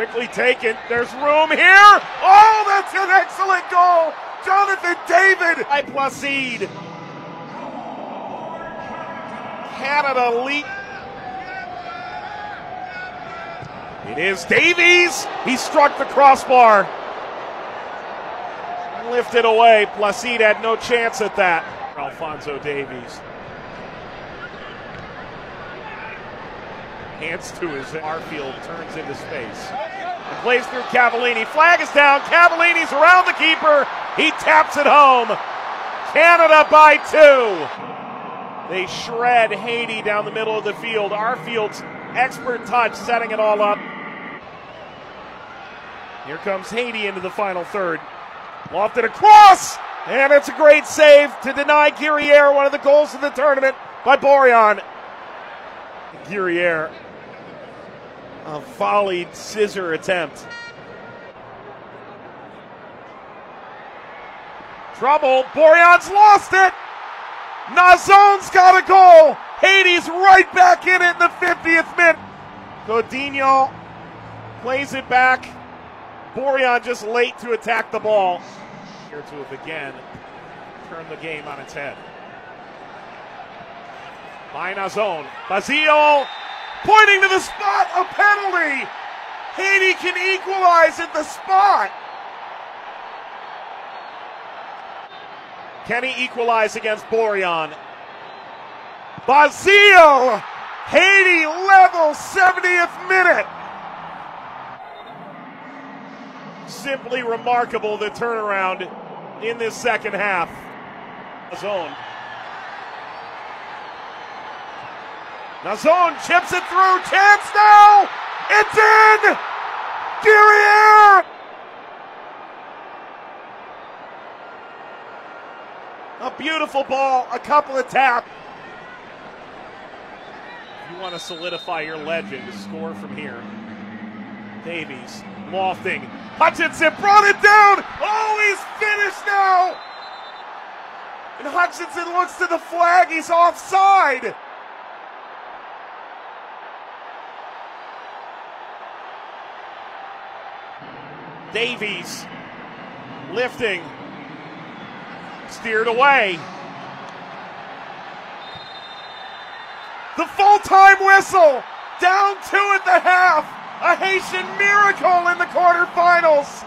Quickly taken. There's room here. Oh, that's an excellent goal. Jonathan David by Placide. Canada lead. It is Davies. He struck the crossbar. Lifted away. Placide had no chance at that. Alphonso Davies. Hands to his Arfield, turns into space. And plays through Cavallini. Flag is down. Cavallini's around the keeper. He taps it home. Canada by 2. They shred Haiti down the middle of the field. Arfield's expert touch setting it all up. Here comes Haiti into the final third. Lofted across, and it's a great save to deny Guerriere one of the goals of the tournament by Borjan. Guerriere, a volleyed scissor attempt. Trouble, Borjan's lost it. Nazon's got a goal. Haiti's right back in it in the 50th minute. Godinho plays it back. Borjan just late to attack the ball. Here to it again. Turn the game on its head. By Nazon. Basile pointing to the spot. A penalty. Haiti can equalize at the spot. Can he equalize against Borjan? Basile. Haiti level, 70th minute. Simply remarkable, the turnaround in this second half. Nazon chips it through. Chance now. It's in. Guerriere. A beautiful ball. A couple of taps. You want to solidify your legend, score from here. Davies lofting. Hutchinson brought it down. Oh, he's finished now. And Hutchinson looks to the flag. He's offside. Davies lifting. Steered away. The full-time whistle. Down 2 at the half. A Haitian miracle in the quarterfinals.